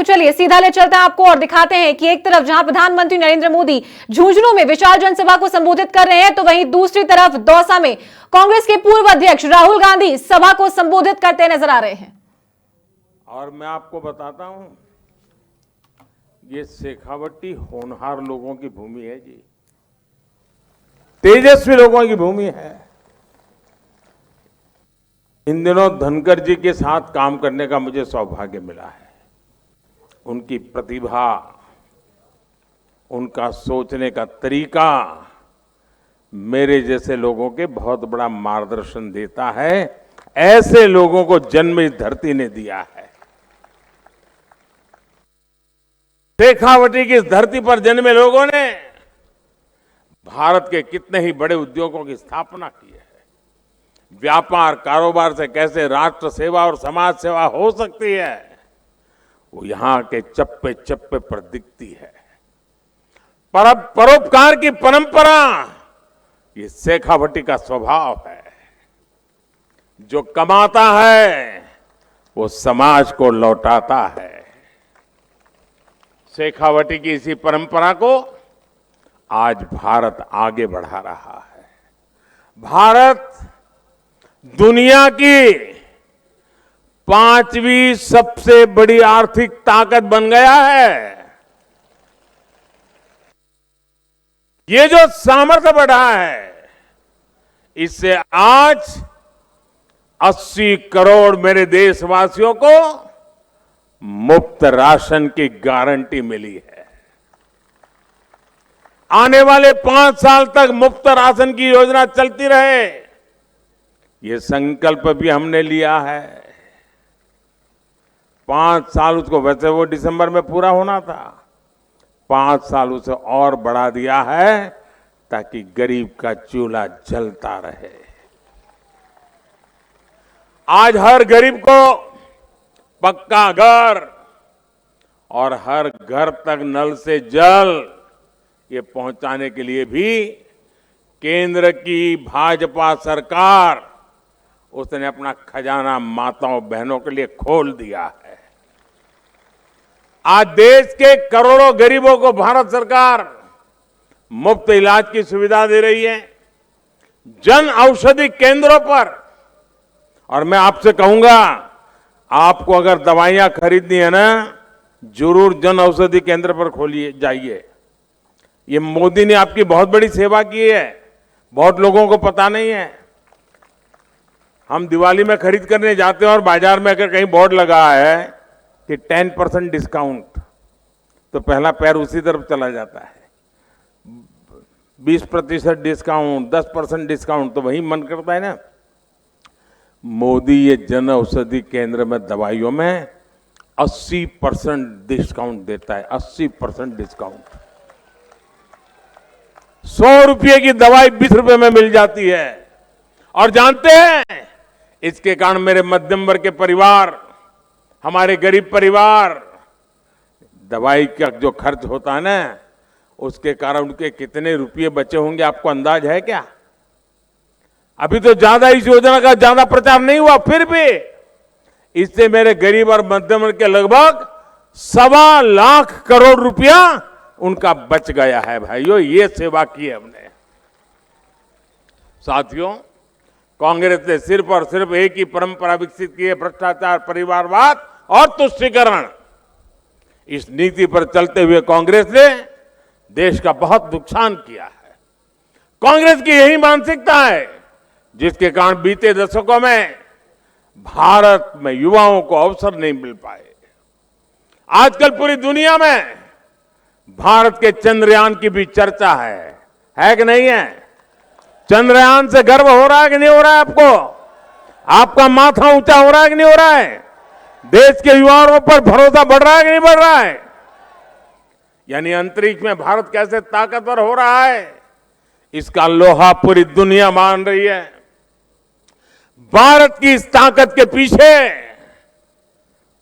चलिए सीधा ले चलते हैं आपको और दिखाते हैं कि एक तरफ जहां प्रधानमंत्री नरेंद्र मोदी झुंझुनू में विशाल जनसभा को संबोधित कर रहे हैं, तो वहीं दूसरी तरफ दौसा में कांग्रेस के पूर्व अध्यक्ष राहुल गांधी सभा को संबोधित करते नजर आ रहे हैं। और मैं आपको बताता हूं, ये शेखावटी होनहार लोगों की भूमि है जी, तेजस्वी लोगों की भूमि है। इन दिनों धनखड़ जी के साथ काम करने का मुझे सौभाग्य मिला है। उनकी प्रतिभा, उनका सोचने का तरीका मेरे जैसे लोगों के बहुत बड़ा मार्गदर्शन देता है। ऐसे लोगों को जन्म इस धरती ने दिया है। शेखावटी की इस धरती पर जन्मे लोगों ने भारत के कितने ही बड़े उद्योगों की स्थापना की है। व्यापार कारोबार से कैसे राष्ट्र सेवा और समाज सेवा हो सकती है, वो यहां के चप्पे चप्पे पर दिखती है। परोपकार की परंपरा ये शेखावटी का स्वभाव है। जो कमाता है वो समाज को लौटाता है। शेखावटी की इसी परंपरा को आज भारत आगे बढ़ा रहा है। भारत दुनिया की 5वीं सबसे बड़ी आर्थिक ताकत बन गया है। ये जो सामर्थ्य बढ़ा है, इससे आज 80 करोड़ मेरे देशवासियों को मुफ्त राशन की गारंटी मिली है। आने वाले 5 साल तक मुफ्त राशन की योजना चलती रहे, ये संकल्प भी हमने लिया है। 5 साल, उसको वैसे वो दिसंबर में पूरा होना था, 5 साल उसे और बढ़ा दिया है ताकि गरीब का चूल्हा जलता रहे। आज हर गरीब को पक्का घर और हर घर तक नल से जल ये पहुंचाने के लिए भी केंद्र की भाजपा सरकार, उसने अपना खजाना माताओं बहनों के लिए खोल दिया है। आज देश के करोड़ों गरीबों को भारत सरकार मुफ्त इलाज की सुविधा दे रही है जन औषधि केंद्रों पर। और मैं आपसे कहूंगा, आपको अगर दवाइयां खरीदनी है ना, जरूर जन औषधि केंद्र पर खोलिए जाइए। ये मोदी ने आपकी बहुत बड़ी सेवा की है, बहुत लोगों को पता नहीं है। हम दिवाली में खरीद करने जाते हैं और बाजार में अगर कहीं बोर्ड लगा है कि 10% डिस्काउंट, तो पहला पैर उसी तरफ चला जाता है। 20% डिस्काउंट, 10% डिस्काउंट, तो वही मन करता है ना। मोदी ये जन औषधि केंद्र में दवाइयों में 80% डिस्काउंट देता है। 80% डिस्काउंट। 100 रुपये की दवाई 20 रुपये में मिल जाती है। और जानते हैं, इसके कारण मेरे मध्यम वर्ग के परिवार, हमारे गरीब परिवार, दवाई का जो खर्च होता है ना, उसके कारण उनके कितने रुपये बचे होंगे, आपको अंदाज है क्या? अभी तो ज्यादा इस योजना का ज्यादा प्रचार नहीं हुआ, फिर भी इससे मेरे गरीब और मध्यम वर्ग के लगभग 1.25 लाख करोड़ रुपया उनका बच गया है। भाइयों, ये सेवा की है हमने। साथियों, कांग्रेस ने सिर्फ और सिर्फ एक ही परंपरा विकसित की है, भ्रष्टाचार, परिवारवाद और तुष्टीकरण। इस नीति पर चलते हुए कांग्रेस ने देश का बहुत नुकसान किया है। कांग्रेस की यही मानसिकता है जिसके कारण बीते दशकों में भारत में युवाओं को अवसर नहीं मिल पाए। आजकल पूरी दुनिया में भारत के चंद्रयान की भी चर्चा है कि नहीं है? चंद्रयान से गर्व हो रहा है कि नहीं हो रहा है आपको? आपका माथा ऊंचा हो रहा है कि नहीं हो रहा है? देश के युवाओं पर भरोसा बढ़ रहा है कि नहीं बढ़ रहा है? यानी अंतरिक्ष में भारत कैसे ताकतवर हो रहा है, इसका लोहा पूरी दुनिया मान रही है। भारत की इस ताकत के पीछे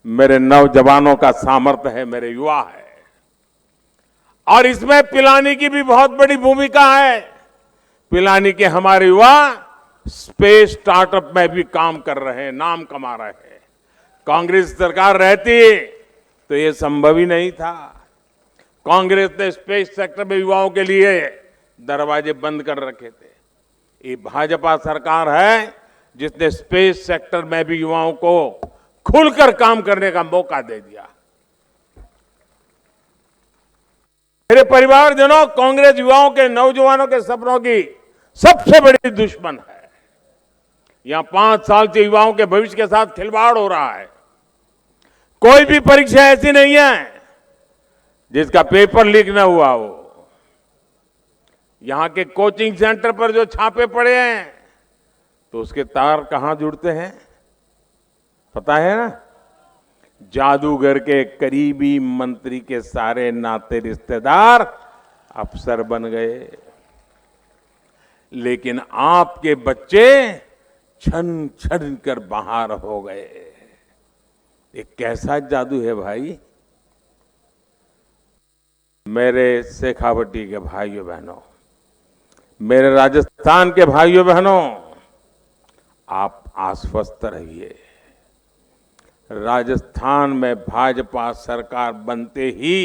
मेरे नौजवानों का सामर्थ्य है, मेरे युवा है। और इसमें पिलानी की भी बहुत बड़ी भूमिका है। पिलानी के हमारे युवा स्पेस स्टार्टअप में भी काम कर रहे हैं, नाम कमा रहे हैं। कांग्रेस सरकार रहती तो ये संभव ही नहीं था। कांग्रेस ने स्पेस सेक्टर में युवाओं के लिए दरवाजे बंद कर रखे थे। ये भाजपा सरकार है जिसने स्पेस सेक्टर में भी युवाओं को खुलकर काम करने का मौका दे दिया। मेरे परिवारजनों, कांग्रेस युवाओं के, नौजवानों के सपनों की सबसे बड़ी दुश्मन है। यहां 5 साल से युवाओं के भविष्य के साथ खिलवाड़ हो रहा है। कोई भी परीक्षा ऐसी नहीं है जिसका पेपर लीक न हुआ हो। यहां के कोचिंग सेंटर पर जो छापे पड़े हैं, तो उसके तार कहां जुड़ते हैं पता है ना? जादूगर के करीबी मंत्री के सारे नाते रिश्तेदार अफसर बन गए। लेकिन आपके बच्चे छन छन कर बाहर हो गए। ये कैसा जादू है भाई? मेरे शेखावटी के भाइयों बहनों, मेरे राजस्थान के भाइयों बहनों, आप आश्वस्त रहिए। राजस्थान में भाजपा सरकार बनते ही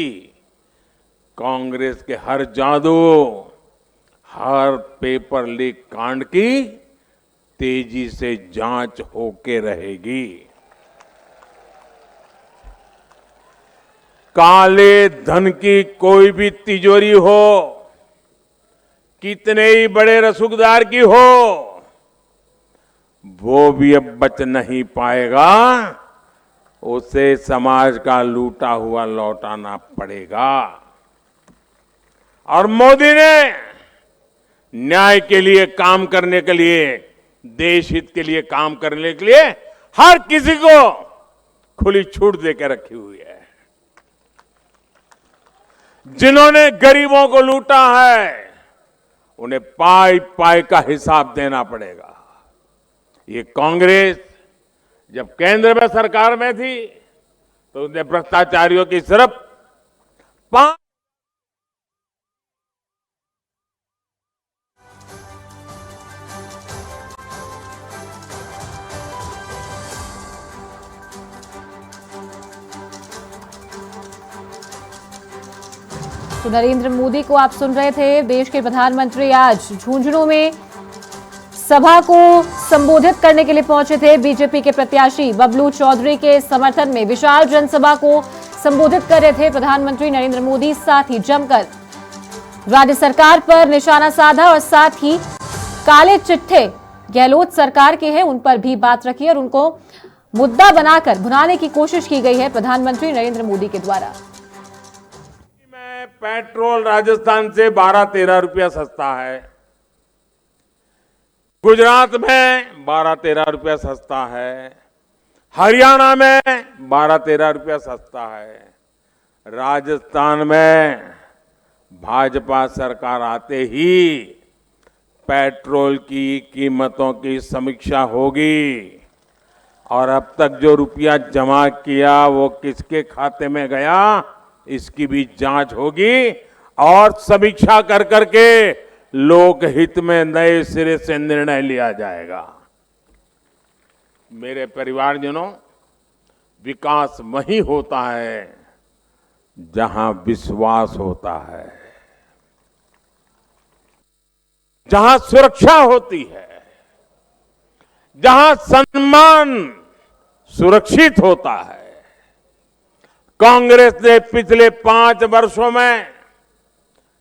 कांग्रेस के हर जादू, हर पेपर लीक कांड की तेजी से जांच होके रहेगी। काले धन की कोई भी तिजोरी हो, कितने ही बड़े रसूखदार की हो, वो भी अब बच नहीं पाएगा। उसे समाज का लूटा हुआ लौटाना पड़ेगा। और मोदी ने न्याय के लिए काम करने के लिए, देश हित के लिए काम करने के लिए हर किसी को खुली छूट देकर रखी हुई है। जिन्होंने गरीबों को लूटा है, उन्हें पाई पाई का हिसाब देना पड़ेगा। ये कांग्रेस जब केंद्र में सरकार में थी तो उसने भ्रष्टाचारियों की सिर्फ 5 तो नरेंद्र मोदी को आप सुन रहे थे। देश के प्रधानमंत्री आज झुंझुनू में सभा को संबोधित करने के लिए पहुंचे थे। बीजेपी के प्रत्याशी बबलू चौधरी के समर्थन में विशाल जनसभा को संबोधित कर रहे थे प्रधानमंत्री नरेंद्र मोदी। साथ ही जमकर राज्य सरकार पर निशाना साधा और साथ ही काले चिट्ठे गहलोत सरकार के हैं उन पर भी बात रखी और उनको मुद्दा बनाकर भुनाने की कोशिश की गई है प्रधानमंत्री नरेंद्र मोदी के द्वारा। पेट्रोल राजस्थान से 12-13 रुपया सस्ता है, गुजरात में 12-13 रुपया सस्ता है, हरियाणा में 12-13 रुपया सस्ता है। राजस्थान में भाजपा सरकार आते ही पेट्रोल की कीमतों की समीक्षा होगी और अब तक जो रुपया जमा किया वो किसके खाते में गया, इसकी भी जांच होगी और समीक्षा कर करके लोकहित में नए सिरे से निर्णय लिया जाएगा। मेरे परिवारजनों, विकास वहीं होता है जहां विश्वास होता है, जहां सुरक्षा होती है, जहां सम्मान सुरक्षित होता है। कांग्रेस ने पिछले 5 वर्षों में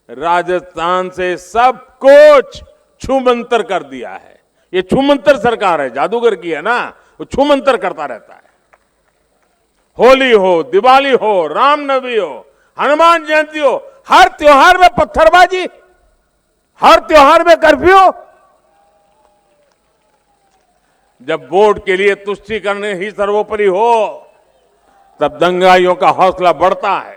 राजस्थान से सब कुछ छूमंतर कर दिया है। ये छूमंतर सरकार है, जादूगर की है ना, वो छूमंतर करता रहता है। होली हो, दिवाली हो, रामनवमी हो, हनुमान जयंती हो, हर त्योहार में पत्थरबाजी, हर त्योहार में कर्फ्यू। जब वोट के लिए तुष्टीकरण ही सर्वोपरि हो तब दंगाइयों का हौसला बढ़ता है।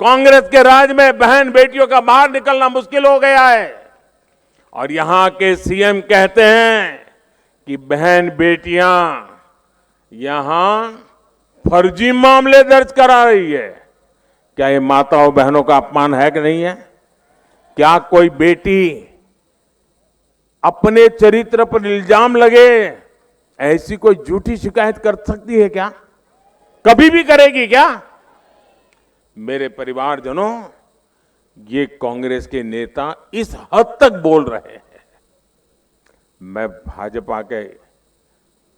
कांग्रेस के राज में बहन बेटियों का बाहर निकलना मुश्किल हो गया है और यहां के सीएम कहते हैं कि बहन बेटियां यहां फर्जी मामले दर्ज करा रही है। क्या ये माताओं बहनों का अपमान है कि नहीं है? क्या कोई बेटी अपने चरित्र पर इल्जाम लगे ऐसी कोई झूठी शिकायत कर सकती है क्या? कभी भी करेगी क्या? मेरे परिवारजनों, ये कांग्रेस के नेता इस हद तक बोल रहे हैं। मैं भाजपा के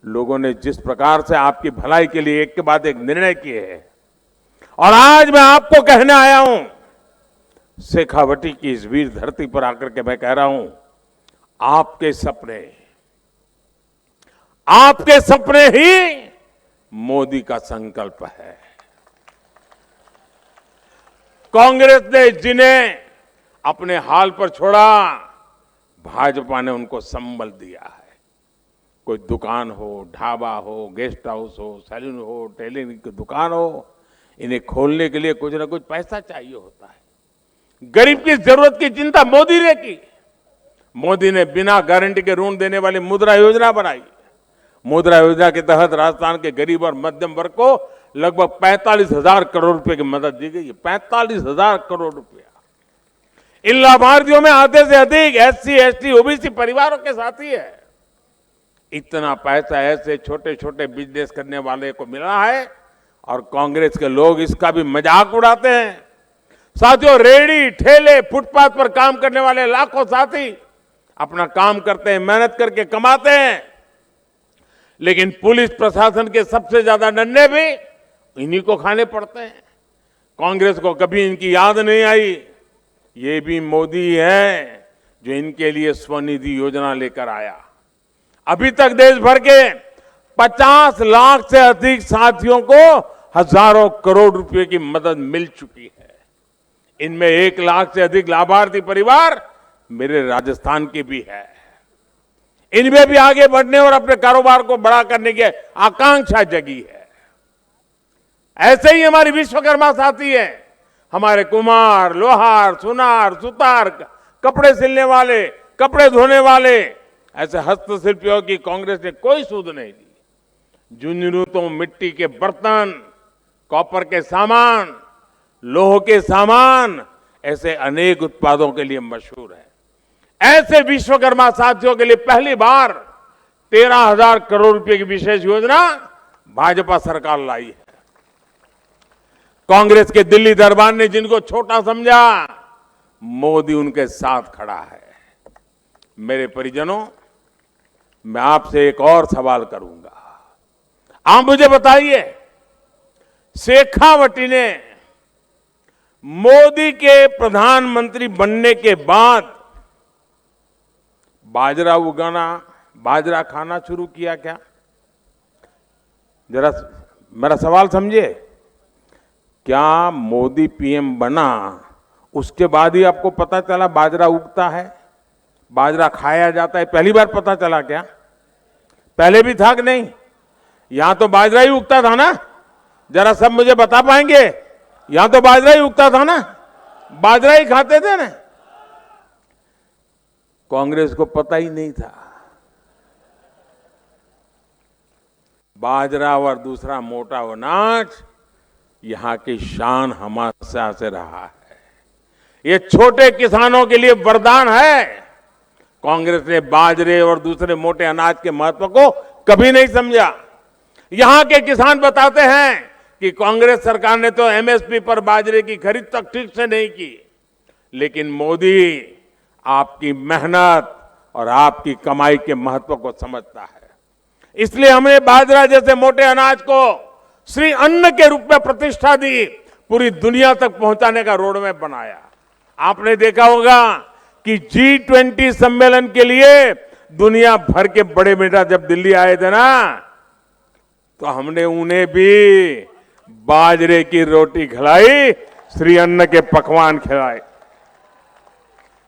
लोगों ने जिस प्रकार से आपकी भलाई के लिए एक के बाद एक निर्णय किए हैं, और आज मैं आपको कहने आया हूं, शेखावटी की इस वीर धरती पर आकर के मैं कह रहा हूं, आपके सपने ही मोदी का संकल्प है। कांग्रेस ने जिन्हें अपने हाल पर छोड़ा, भाजपा ने उनको संबल दिया है। कोई दुकान हो, ढाबा हो, गेस्ट हाउस हो, सैलून हो, टेलरिंग की दुकान हो, इन्हें खोलने के लिए कुछ ना कुछ पैसा चाहिए होता है। गरीब की जरूरत की चिंता मोदी ने की। मोदी ने बिना गारंटी के ऋण देने वाली मुद्रा योजना बनाई। मुद्रा योजना के तहत राजस्थान के गरीब और मध्यम वर्ग को लगभग 45,000 करोड़ रुपए की मदद दी गई है। 45,000 करोड़ रुपया। इन लाभार्थियों में आधे से अधिक एससी, एसटी, ओबीसी परिवारों के साथी है। इतना पैसा ऐसे छोटे छोटे बिजनेस करने वाले को मिला है, और कांग्रेस के लोग इसका भी मजाक उड़ाते हैं। साथियों, रेहड़ी, ठेले, फुटपाथ पर काम करने वाले लाखों साथी अपना काम करते हैं, मेहनत करके कमाते हैं, लेकिन पुलिस प्रशासन के सबसे ज्यादा डंडे भी इन्हीं को खाने पड़ते हैं। कांग्रेस को कभी इनकी याद नहीं आई। ये भी मोदी है जो इनके लिए स्वनिधि योजना लेकर आया। अभी तक देश भर के 50 लाख से अधिक साथियों को हजारों करोड़ रुपए की मदद मिल चुकी है। इनमें 1 लाख से अधिक लाभार्थी परिवार मेरे राजस्थान के भी है। इनमें भी आगे बढ़ने और अपने कारोबार को बड़ा करने की आकांक्षा जगी है। ऐसे ही हमारी विश्वकर्मा साथी है, हमारे कुम्हार, लोहार, सुनार, सुतार, कपड़े सिलने वाले, कपड़े धोने वाले, ऐसे हस्तशिल्पियों की कांग्रेस ने कोई सूद नहीं दी। झुंझुनू तो मिट्टी के बर्तन, कॉपर के सामान, लोह के सामान, ऐसे अनेक उत्पादों के लिए मशहूर है। ऐसे विश्वकर्मा साथियों के लिए पहली बार 13,000 करोड़ रुपए की विशेष योजना भाजपा सरकार लाई है। कांग्रेस के दिल्ली दरबार ने जिनको छोटा समझा, मोदी उनके साथ खड़ा है। मेरे परिजनों, मैं आपसे एक और सवाल करूंगा। आप मुझे बताइए, शेखावटी ने मोदी के प्रधानमंत्री बनने के बाद बाजरा उगाना, बाजरा खाना शुरू किया क्या? जरा मेरा सवाल समझिए। क्या मोदी पीएम बना उसके बाद ही आपको पता चला बाजरा उगता है, बाजरा खाया जाता है? पहली बार पता चला क्या? पहले भी था कि नहीं? यहां तो बाजरा ही उगता था ना? जरा सब मुझे बता पाएंगे? यहां तो बाजरा ही उगता था ना? बाजरा ही खाते थे ना? कांग्रेस को पता ही नहीं था। बाजरा और दूसरा मोटा अनाज यहां की शान हमेशा से रहा है। ये छोटे किसानों के लिए वरदान है। कांग्रेस ने बाजरे और दूसरे मोटे अनाज के महत्व को कभी नहीं समझा। यहां के किसान बताते हैं कि कांग्रेस सरकार ने तो एमएसपी पर बाजरे की खरीद तक ठीक से नहीं की, लेकिन मोदी आपकी मेहनत और आपकी कमाई के महत्व को समझता है। इसलिए हमने बाजरा जैसे मोटे अनाज को श्री अन्न के रूप में प्रतिष्ठा दी, पूरी दुनिया तक पहुंचाने का रोडमैप बनाया। आपने देखा होगा कि G20 सम्मेलन के लिए दुनिया भर के बड़े नेता जब दिल्ली आए थे ना, तो हमने उन्हें भी बाजरे की रोटी खिलाई, श्री अन्न के पकवान खिलाए।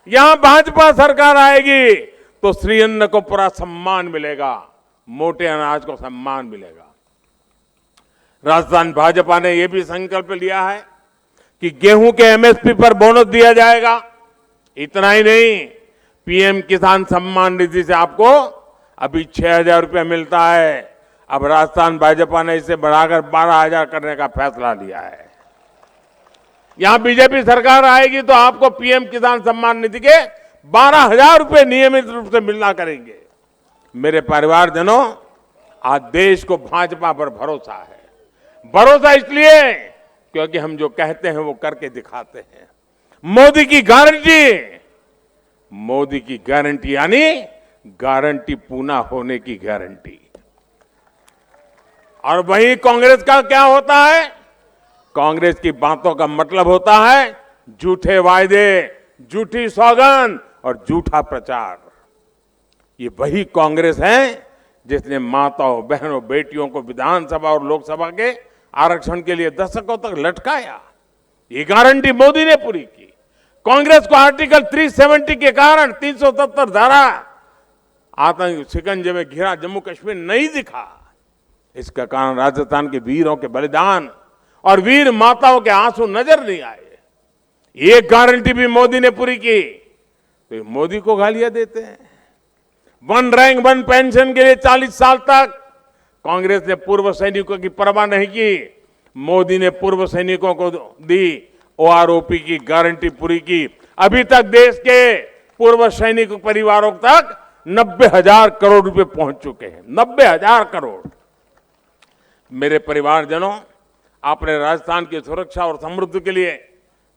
यहां भाजपा सरकार आएगी तो श्री अन्न को पूरा सम्मान मिलेगा, मोटे अनाज को सम्मान मिलेगा। राजस्थान भाजपा ने यह भी संकल्प लिया है कि गेहूं के एमएसपी पर बोनस दिया जाएगा। इतना ही नहीं, पीएम किसान सम्मान निधि से आपको अभी 6,000 रुपया मिलता है। अब राजस्थान भाजपा ने इसे बढ़ाकर 12,000 करने का फैसला लिया है। यहां बीजेपी सरकार आएगी तो आपको पीएम किसान सम्मान निधि के 12,000 रुपए नियमित रूप से मिलना करेंगे। मेरे परिवारजनों, आज देश को भाजपा पर भरोसा है। भरोसा इसलिए क्योंकि हम जो कहते हैं वो करके दिखाते हैं। मोदी की गारंटी, मोदी की गारंटी यानी गारंटी पूरा होने की गारंटी। और वहीं कांग्रेस का क्या होता है? कांग्रेस की बातों का मतलब होता है झूठे वायदे, झूठी सौगंध और झूठा प्रचार। ये वही कांग्रेस है जिसने माताओं, बहनों, बेटियों को विधानसभा और लोकसभा के आरक्षण के लिए दशकों तक लटकाया। ये गारंटी मोदी ने पूरी की। कांग्रेस को आर्टिकल 370 के कारण 370 धारा आतंक शिकंजे में घिरा जम्मू कश्मीर नहीं दिखा। इसका कारण राजस्थान के वीरों के बलिदान और वीर माताओं के आंसू नजर नहीं आए। ये गारंटी भी मोदी ने पूरी की। तो मोदी को गालियां देते हैं। वन रैंक वन पेंशन के लिए 40 साल तक कांग्रेस ने पूर्व सैनिकों की परवाह नहीं की। मोदी ने पूर्व सैनिकों को दी ओआरओपी की गारंटी पूरी की। अभी तक देश के पूर्व सैनिक परिवारों तक 90,000 करोड़ रुपए पहुंच चुके हैं। 90,000 करोड़। मेरे परिवारजनों, आपने राजस्थान की सुरक्षा और समृद्धि के लिए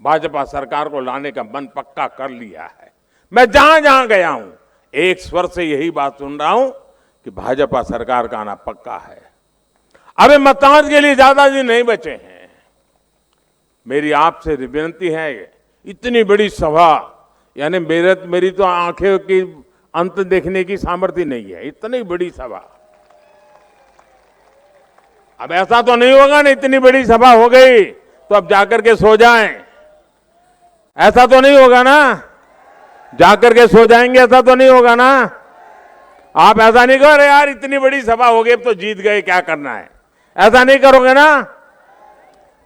भाजपा सरकार को लाने का मन पक्का कर लिया है। मैं जहां जहां गया हूं एक स्वर से यही बात सुन रहा हूं कि भाजपा सरकार का आना पक्का है। अबे मतदान के लिए ज्यादा दिन नहीं बचे हैं। मेरी आपसे विनती है, इतनी बड़ी सभा, यानी मेरी तो आंखें की अंत देखने की सामर्थ्य नहीं है। इतनी बड़ी सभा, अब ऐसा तो नहीं होगा ना इतनी बड़ी सभा हो गई तो अब जाकर के सो जाएं। ऐसा तो नहीं होगा ना, जाकर के सो जाएंगे, ऐसा तो नहीं होगा ना। आप ऐसा नहीं करो, अरे यार इतनी बड़ी सभा हो गई अब तो जीत गए, क्या करना है। ऐसा नहीं करोगे ना,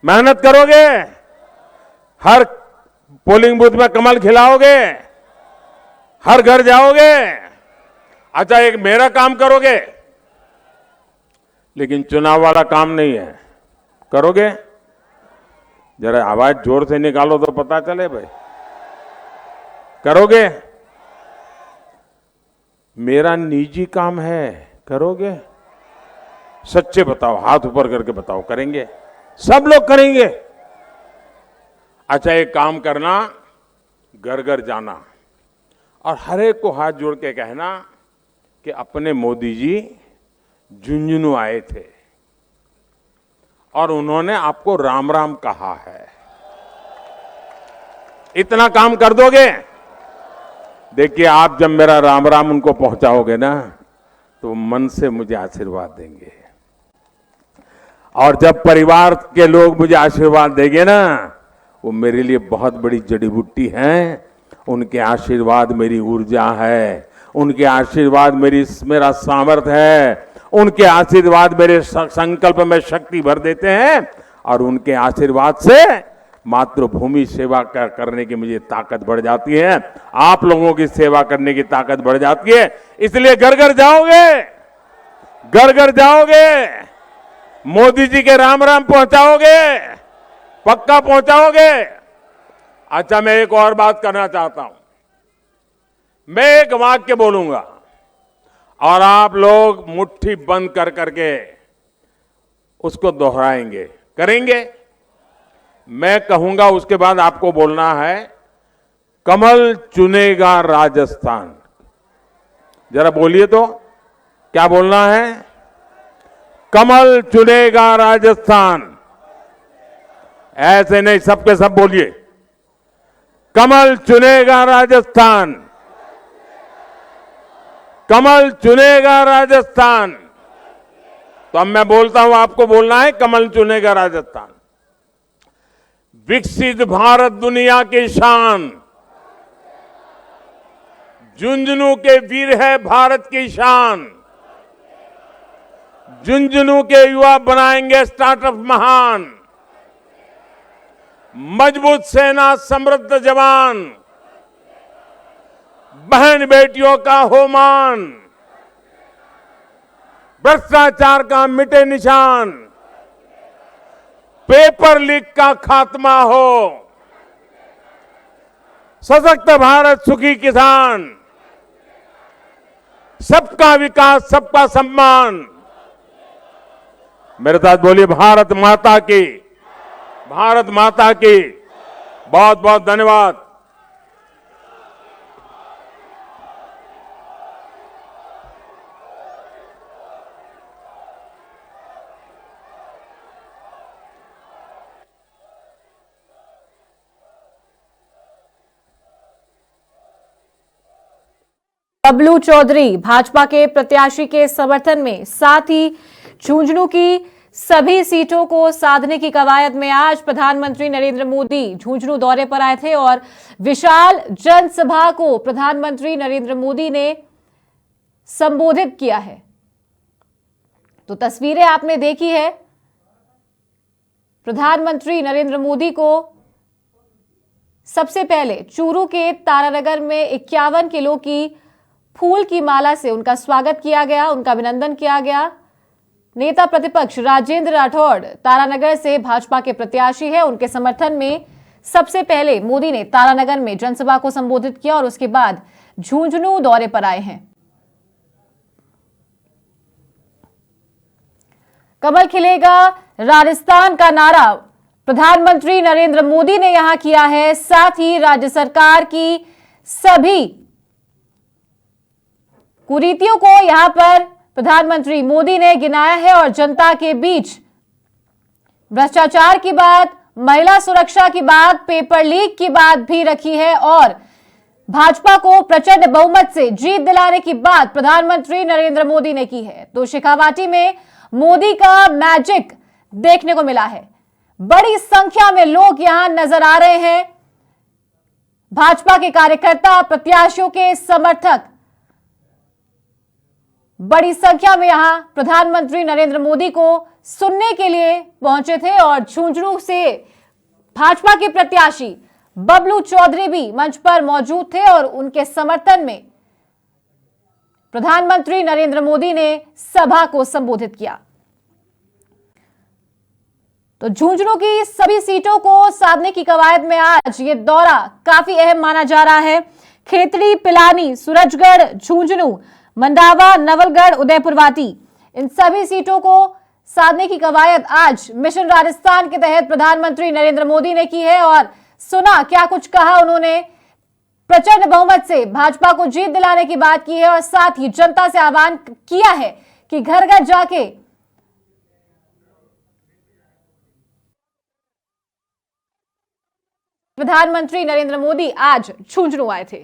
मेहनत करोगे, हर पोलिंग बूथ में कमल खिलाओगे, हर घर जाओगे। अच्छा, एक मेरा काम करोगे, लेकिन चुनाव वाला काम नहीं है, करोगे? जरा आवाज जोर से निकालो तो पता चले भाई, करोगे? मेरा निजी काम है, करोगे? सच्चे बताओ, हाथ ऊपर करके बताओ, करेंगे? सब लोग करेंगे। अच्छा, एक काम करना, घर घर जाना और हर एक को हाथ जोड़ के कहना कि अपने मोदी जी झुंझुनू आए थे और उन्होंने आपको राम राम कहा है। इतना काम कर दोगे, देखिए आप जब मेरा राम राम उनको पहुंचाओगे ना तो मन से मुझे आशीर्वाद देंगे। और जब परिवार के लोग मुझे आशीर्वाद देंगे ना, वो मेरे लिए बहुत बड़ी जड़ी बूटी है। उनके आशीर्वाद मेरी ऊर्जा है, उनके आशीर्वाद मेरा सामर्थ्य है, उनके आशीर्वाद मेरे संकल्प में शक्ति भर देते हैं और उनके आशीर्वाद से मातृभूमि सेवा करने की मुझे ताकत बढ़ जाती है, आप लोगों की सेवा करने की ताकत बढ़ जाती है। इसलिए घर घर जाओगे, घर घर जाओगे, मोदी जी के राम राम पहुंचाओगे, पक्का पहुंचाओगे। अच्छा, मैं एक और बात करना चाहता हूं। मैं एक वाक्य बोलूंगा और आप लोग मुट्ठी बंद कर करके उसको दोहराएंगे, करेंगे? मैं कहूंगा, उसके बाद आपको बोलना है, कमल चुनेगा राजस्थान। जरा बोलिए तो, क्या बोलना है? कमल चुनेगा राजस्थान। ऐसे नहीं, सबके सब बोलिए, कमल चुनेगा राजस्थान, कमल चुनेगा राजस्थान। तो अब मैं बोलता हूं, आपको बोलना है, कमल चुनेगा राजस्थान। विकसित भारत दुनिया की शान, झुंझुनू के वीर है भारत की शान। झुंझुनू के युवा बनाएंगे स्टार्टअप महान। मजबूत सेना, समृद्ध जवान, बहन बेटियों का हो मान, भ्रष्टाचार का मिटे निशान, पेपर लीक का खात्मा हो, सशक्त भारत, सुखी किसान, सबका विकास, सबका सम्मान। मेरे साथ बोलिए भारत माता की, भारत माता की। बहुत बहुत धन्यवाद। बबलू चौधरी भाजपा के प्रत्याशी के समर्थन में, साथ ही झुंझुनू की सभी सीटों को साधने की कवायद में आज प्रधानमंत्री नरेंद्र मोदी झुंझुनू दौरे पर आए थे और विशाल जनसभा को प्रधानमंत्री नरेंद्र मोदी ने संबोधित किया है। तो तस्वीरें आपने देखी है, प्रधानमंत्री नरेंद्र मोदी को सबसे पहले चूरू के तारानगर में 51 किलो की फूल की माला से उनका स्वागत किया गया, उनका अभिनंदन किया गया। नेता प्रतिपक्ष राजेंद्र राठौड़ तारानगर से भाजपा के प्रत्याशी है, उनके समर्थन में सबसे पहले मोदी ने तारानगर में जनसभा को संबोधित किया और उसके बाद झुंझुनू दौरे पर आए हैं। कमल खिलेगा राजस्थान का नारा प्रधानमंत्री नरेंद्र मोदी ने यहां किया है, साथ ही राज्य सरकार की सभी कुरीतियों को यहां पर प्रधानमंत्री मोदी ने गिनाया है और जनता के बीच भ्रष्टाचार की बात, महिला सुरक्षा की बात, पेपर लीक की बात भी रखी है और भाजपा को प्रचंड बहुमत से जीत दिलाने की बात प्रधानमंत्री नरेंद्र मोदी ने की है। तो शेखावाटी में मोदी का मैजिक देखने को मिला है। बड़ी संख्या में लोग यहां नजर आ रहे हैं। भाजपा के कार्यकर्ता, प्रत्याशियों के समर्थक बड़ी संख्या में यहां प्रधानमंत्री नरेंद्र मोदी को सुनने के लिए पहुंचे थे और झुंझुनू से भाजपा के प्रत्याशी बबलू चौधरी भी मंच पर मौजूद थे और उनके समर्थन में प्रधानमंत्री नरेंद्र मोदी ने सभा को संबोधित किया। तो झुंझुनू की सभी सीटों को साधने की कवायद में आज ये दौरा काफी अहम माना जा रहा है। खेतड़ी, पिलानी, सूरजगढ़, झुंझुनू, मंडावा, नवलगढ़, उदयपुरवाटी, इन सभी सीटों को साधने की कवायद आज मिशन राजस्थान के तहत प्रधानमंत्री नरेंद्र मोदी ने की है और सुना क्या कुछ कहा उन्होंने। प्रचंड बहुमत से भाजपा को जीत दिलाने की बात की है और साथ ही जनता से आह्वान किया है कि घर घर जाके प्रधानमंत्री नरेंद्र मोदी आज झुंझुनू आए थे।